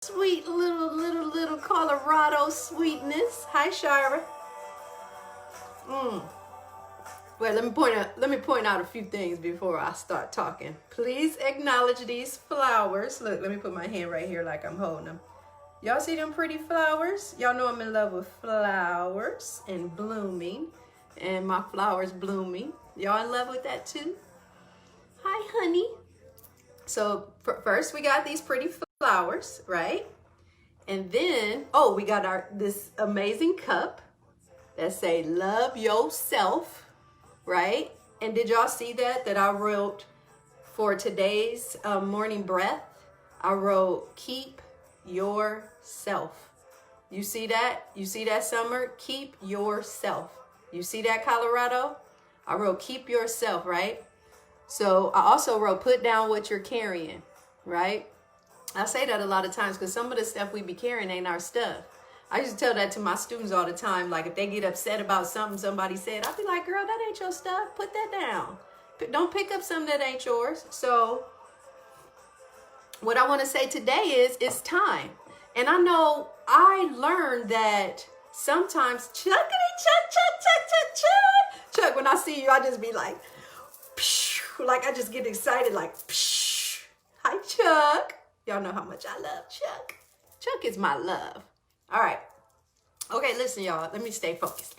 Sweet little Colorado sweetness. Hi, Shira. Wait, let me point out a few things before I start talking. Please acknowledge these flowers. Look, let me put my hand right here like I'm holding them. Y'all see them pretty flowers? Y'all know I'm in love with flowers and blooming, and my flowers blooming. Y'all in love with that too? Hi, honey. So first we got these pretty flowers, right? And then, oh, we got this amazing cup that say love yourself, right? And did y'all see that I wrote for today's morning breath? I wrote keep yourself. You see that? You see that, Summer? Keep yourself. You see that, Colorado? I wrote keep yourself, right? So I also wrote put down what you're carrying, right? I say that a lot of times because some of the stuff we be carrying ain't our stuff. I used to tell that to my students all the time. Like if they get upset about something somebody said, I'll be like, girl, that ain't your stuff. Put that down. Don't pick up something that ain't yours. So what I want to say today is it's time. And I know I learned that sometimes, Chuck, when I see you, I just be like, I just get excited like, hi, Chuck. Y'all know how much I love Chuck. Chuck is my love. All right. Okay, listen, y'all. Let me stay focused.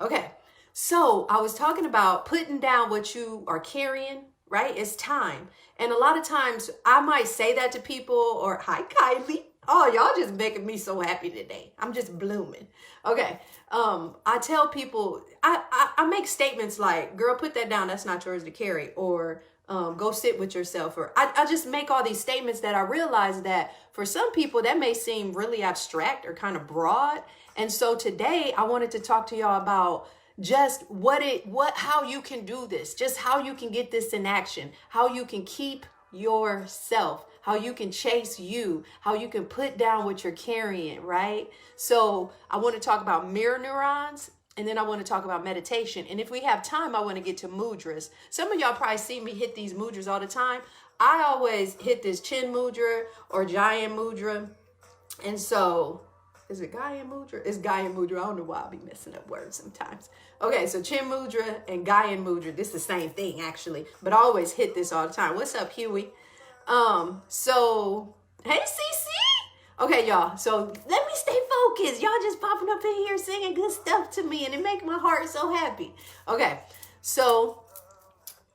Okay. So I was talking about putting down what you are carrying, right? It's time. And a lot of times I might say that to people or, hi, Kylie. Oh, y'all just making me so happy today. I'm just blooming. Okay. I tell people, I make statements like, girl, put that down. That's not yours to carry. Or go sit with yourself. Or I just make all these statements that I realize that for some people that may seem really abstract or kind of broad. And so today I wanted to talk to y'all about just how you can do this, just how you can get this in action, how you can keep yourself, how you can chase you, how you can put down what you're carrying, right? So I want to talk about mirror neurons, and then I want to talk about meditation. And if we have time, I want to get to mudras. Some of y'all probably see me hit these mudras all the time. I always hit this chin mudra or giant mudra. And so, is it Gaian mudra? It's Gaian mudra. I don't know why I'll be messing up words sometimes. Okay, so chin mudra and Gaian mudra. This is the same thing, actually. But I always hit this all the time. What's up, Huey? So, hey, CC. Okay, y'all. So let me stay focused. Y'all just popping up in here singing good stuff to me, and it makes my heart so happy. Okay, so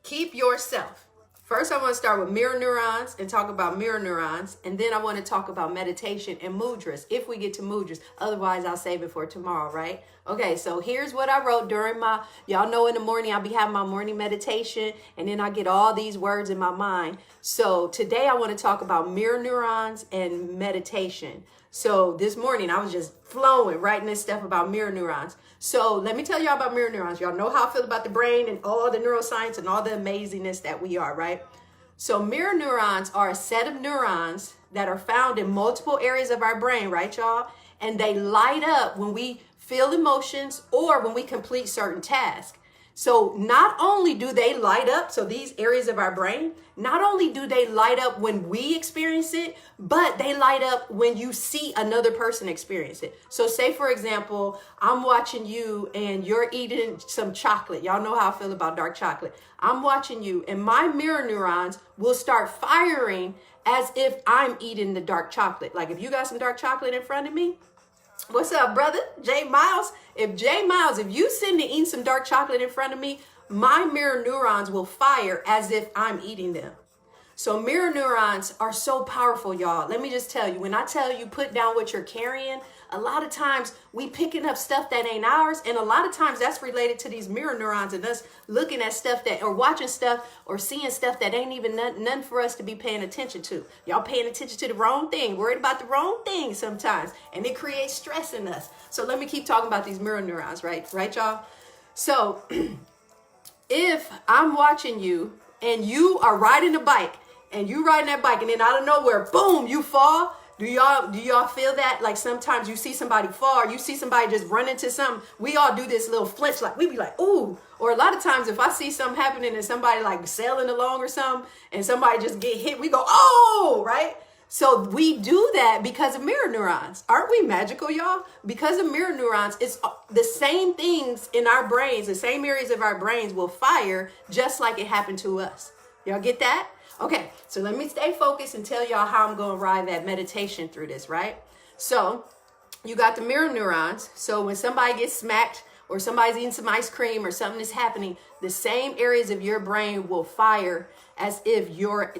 keep yourself. First, I want to start with mirror neurons and talk about mirror neurons. And then I want to talk about meditation and mudras, if we get to mudras. Otherwise, I'll save it for tomorrow, right? Okay, so here's what I wrote during y'all know in the morning, I'll be having my morning meditation. And then I get all these words in my mind. So today I want to talk about mirror neurons and meditation. So this morning I was just flowing, writing this stuff about mirror neurons. So let me tell y'all about mirror neurons. Y'all know how I feel about the brain and all the neuroscience and all the amazingness that we are, right? So mirror neurons are a set of neurons that are found in multiple areas of our brain, right, y'all? And they light up when we feel emotions or when we complete certain tasks. So not only do they light up, so these areas of our brain, not only do they light up when we experience it, but they light up when you see another person experience it. So say, for example, I'm watching you and you're eating some chocolate. Y'all know how I feel about dark chocolate. I'm watching you and my mirror neurons will start firing as if I'm eating the dark chocolate. Like if you got some dark chocolate in front of me, what's up, brother? J Miles. If you sitting and eating some dark chocolate in front of me, my mirror neurons will fire as if I'm eating them. So mirror neurons are so powerful, y'all. Let me just tell you, when I tell you put down what you're carrying, a lot of times we picking up stuff that ain't ours. And a lot of times that's related to these mirror neurons and us looking at stuff that, or watching stuff or seeing stuff that ain't even none for us to be paying attention to. Y'all paying attention to the wrong thing, worried about the wrong thing sometimes. And it creates stress in us. So let me keep talking about these mirror neurons, right, y'all? So if I'm watching you and you are riding a bike and you riding that bike and then out of nowhere, boom, you fall. Do y'all feel that? Like sometimes you see somebody fall, or you see somebody just run into something. We all do this little flinch, like we be like, ooh. Or a lot of times if I see something happening and somebody like sailing along or something and somebody just get hit, we go, oh, right? So we do that because of mirror neurons. Aren't we magical, y'all? Because of mirror neurons, it's the same things in our brains, the same areas of our brains will fire just like it happened to us. Y'all get that? Okay, so let me stay focused and tell y'all how I'm going to ride that meditation through this, right? So you got the mirror neurons. So when somebody gets smacked or somebody's eating some ice cream or something is happening, the same areas of your brain will fire as if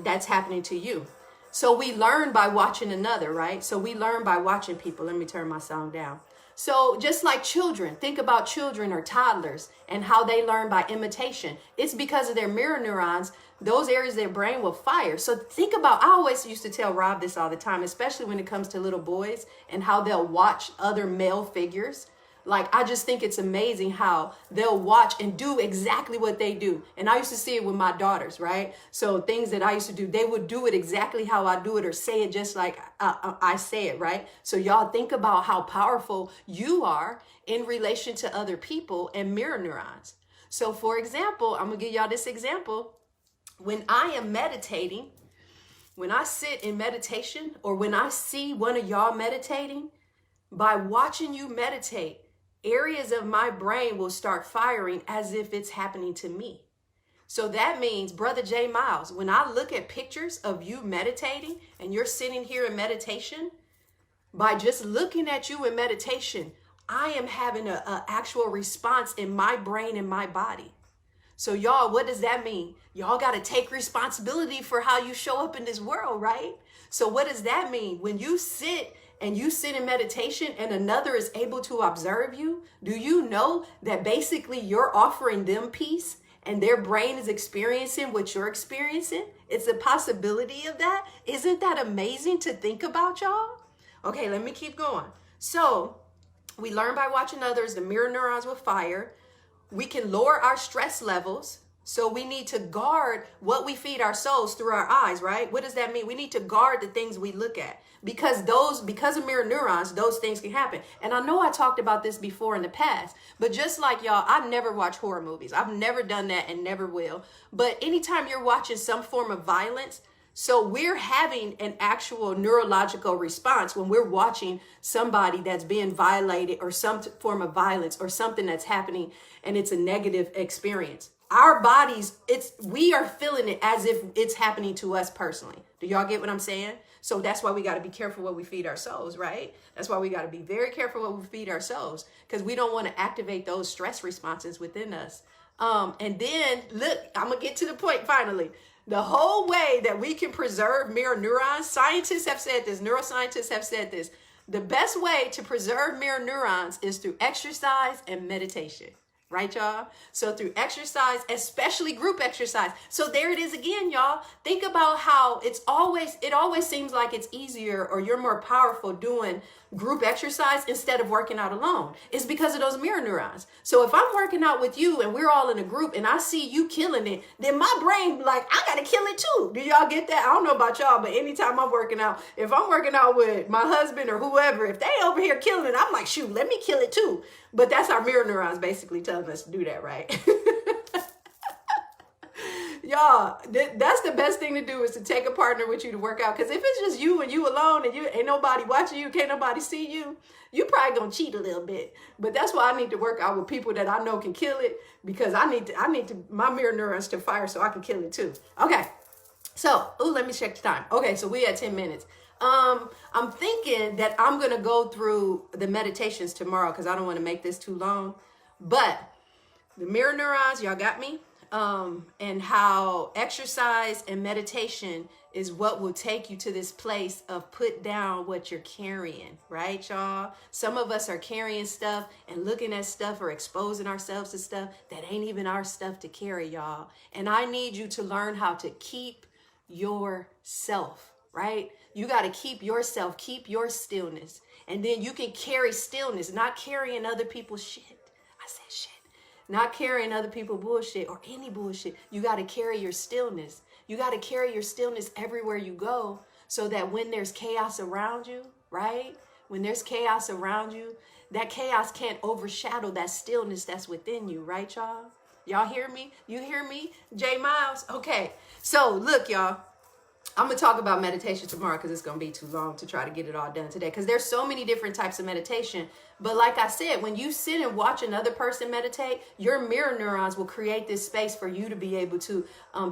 that's happening to you. So we learn by watching another, right? So we learn by watching people. Let me turn my sound down. So just like children, think about children or toddlers and how they learn by imitation. It's because of their mirror neurons, those areas of their brain will fire. So think about, I always used to tell Rob this all the time, especially when it comes to little boys and how they'll watch other male figures. Like, I just think it's amazing how they'll watch and do exactly what they do. And I used to see it with my daughters, right? So things that I used to do, they would do it exactly how I do it or say it just like I say it, right? So y'all think about how powerful you are in relation to other people and mirror neurons. So for example, I'm gonna give y'all this example. When I am meditating, when I sit in meditation or when I see one of y'all meditating, by watching you meditate, areas of my brain will start firing as if it's happening to me. So that means, Brother J. Miles, when I look at pictures of you meditating and you're sitting here in meditation, by just looking at you in meditation, I am having an actual response in my brain and my body. So y'all, what does that mean? Y'all got to take responsibility for how you show up in this world, right? So what does that mean? When you sit in meditation and another is able to observe you, do you know that basically you're offering them peace and their brain is experiencing what you're experiencing? It's a possibility of that. Isn't that amazing to think about, y'all? Okay, let me keep going. So we learn by watching others, the mirror neurons will fire. We can lower our stress levels. So we need to guard what we feed our souls through our eyes, right? What does that mean? We need to guard the things we look at because of mirror neurons, those things can happen. And I know I talked about this before in the past, but just like y'all, I never watch horror movies. I've never done that and never will. But anytime you're watching some form of violence, so we're having an actual neurological response when we're watching somebody that's being violated or some form of violence or something that's happening and it's a negative experience. Our bodies, we are feeling it as if it's happening to us personally. Do y'all get what I'm saying? So that's why we got to be careful what we feed our souls, right? That's why we got to be very careful what we feed our souls because we don't want to activate those stress responses within us. And then, look, I'm going to get to the point finally. The whole way that we can preserve mirror neurons, scientists have said this, neuroscientists have said this. The best way to preserve mirror neurons is through exercise and meditation. Right, y'all? So through exercise, especially group exercise. So there it is again, y'all. Think about how it always seems like it's easier or you're more powerful doing group exercise instead of working out alone. It's because of those mirror neurons. So if I'm working out with you and we're all in a group and I see you killing it, then my brain like, I got to kill it too. Do y'all get that? I don't know about y'all, but anytime I'm working out, if I'm working out with my husband or whoever, if they over here killing it, I'm like, shoot, let me kill it too. But that's our mirror neurons basically telling us to do that, right? Y'all, that's the best thing to do is to take a partner with you to work out. Because if it's just you and you alone and you ain't nobody watching you, can't nobody see you, you probably gonna cheat a little bit. But that's why I need to work out with people that I know can kill it because I need to my mirror neurons to fire so I can kill it too. Okay, so let me check the time. Okay, so we at 10 minutes. I'm thinking that I'm going to go through the meditations tomorrow because I don't want to make this too long, but the mirror neurons, y'all got me? And how exercise and meditation is what will take you to this place of put down what you're carrying, right, y'all? Some of us are carrying stuff and looking at stuff or exposing ourselves to stuff that ain't even our stuff to carry, y'all. And I need you to learn how to keep yourself, right? You got to keep yourself, keep your stillness. And then you can carry stillness, not carrying other people's shit. I said shit. Not carrying other people's bullshit or any bullshit. You got to carry your stillness. You got to carry your stillness everywhere you go so that when there's chaos around you, right? When there's chaos around you, that chaos can't overshadow that stillness that's within you, right, y'all? Y'all hear me? You hear me? J. Miles? Okay. So look, y'all. I'm going to talk about meditation tomorrow because it's going to be too long to try to get it all done today. Because there's so many different types of meditation. But like I said, when you sit and watch another person meditate, your mirror neurons will create this space for you to be able to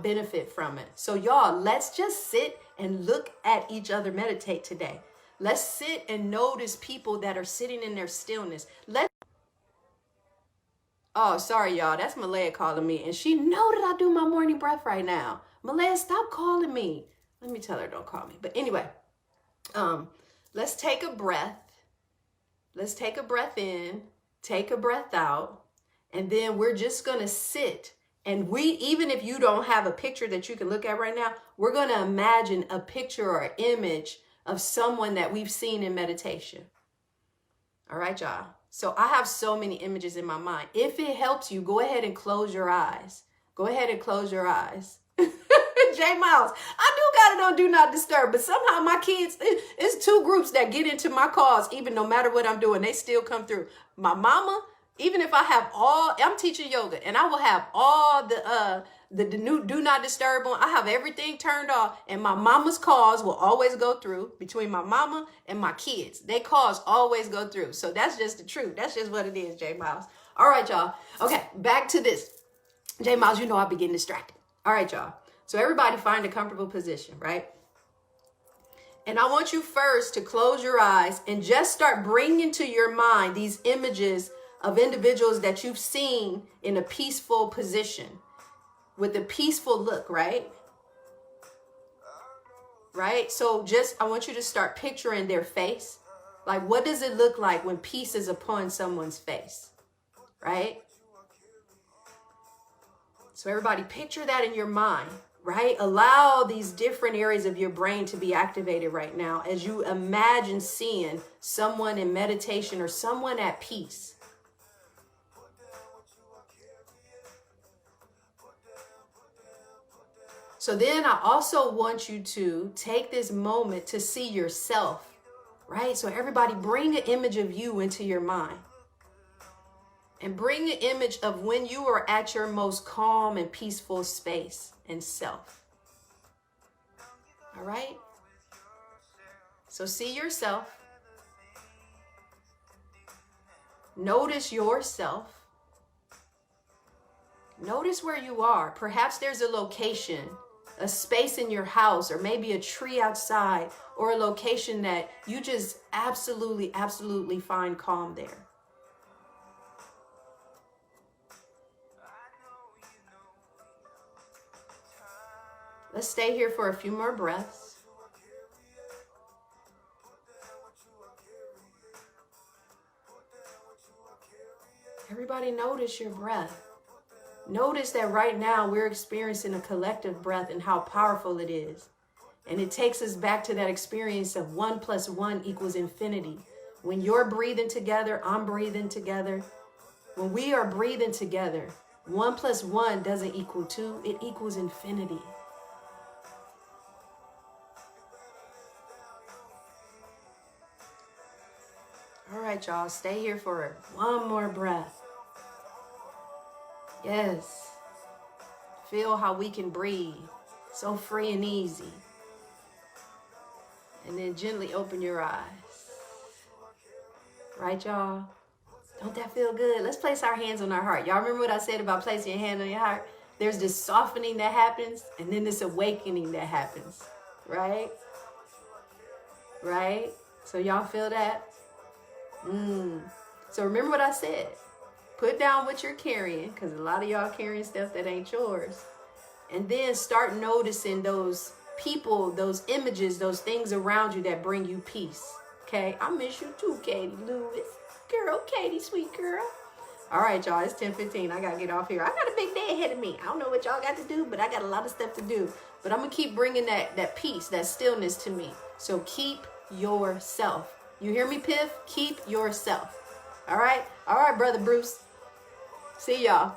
benefit from it. So y'all, let's just sit and look at each other meditate today. Let's sit and notice people that are sitting in their stillness. Oh, sorry, y'all. That's Malaya calling me. And she know that I do my morning breath right now. Malaya, stop calling me. Let me tell her don't call me. But anyway, let's take a breath. Let's take a breath in, take a breath out, and then we're just going to sit. And even if you don't have a picture that you can look at right now, we're going to imagine a picture or image of someone that we've seen in meditation. All right, y'all. So I have so many images in my mind. If it helps you, go ahead and close your eyes. Go ahead and close your eyes. J Miles, I do got it on Do Not Disturb, but somehow my kids, it's two groups that get into my calls, even no matter what I'm doing, they still come through. My mama, even if I have I'm teaching yoga, and I will have all the new Do Not Disturb on. I have everything turned off, and my mama's calls will always go through between my mama and my kids. They calls always go through. So that's just the truth. That's just what it is, J Miles. All right, y'all. Okay, back to this. J Miles, you know I'll be getting distracted. All right, y'all. So everybody find a comfortable position, right? And I want you first to close your eyes and just start bringing to your mind these images of individuals that you've seen in a peaceful position with a peaceful look, right? Right? So I want you to start picturing their face. Like, what does it look like when peace is upon someone's face, right? So everybody picture that in your mind, right? Allow these different areas of your brain to be activated right now as you imagine seeing someone in meditation or someone at peace. So then I also want you to take this moment to see yourself, right? So everybody bring an image of you into your mind. And bring an image of when you are at your most calm and peaceful space and self. All right? So see yourself. Notice yourself. Notice where you are. Perhaps there's a location, a space in your house, or maybe a tree outside, or a location that you just absolutely, absolutely find calm there. Let's stay here for a few more breaths. Everybody notice your breath. Notice that right now we're experiencing a collective breath and how powerful it is. And it takes us back to that experience of 1 + 1 = infinity. When you're breathing together, I'm breathing together. When we are breathing together, 1 + 1 doesn't equal 2, it equals infinity. All right, y'all, stay here for one more breath. Yes. Feel how we can breathe so free and easy. And then gently open your eyes. Right, y'all? Don't that feel good? Let's place our hands on our heart. Y'all remember what I said about placing your hand on your heart? There's this softening that happens, and then this awakening that happens. Right? Right? So y'all feel that? So remember what I said. Put down what you're carrying, because a lot of y'all carrying stuff that ain't yours. And then start noticing those people, those images, those things around you that bring you peace. Okay? I miss you too, Katie Lewis. Girl, Katie, sweet girl. All right, y'all. It's 10:15. I got to get off here. I got a big day ahead of me. I don't know what y'all got to do, but I got a lot of stuff to do. But I'm going to keep bringing that peace, that stillness to me. So keep yourself. You hear me, Piff? Keep yourself. All right? All right, Brother Bruce. See y'all.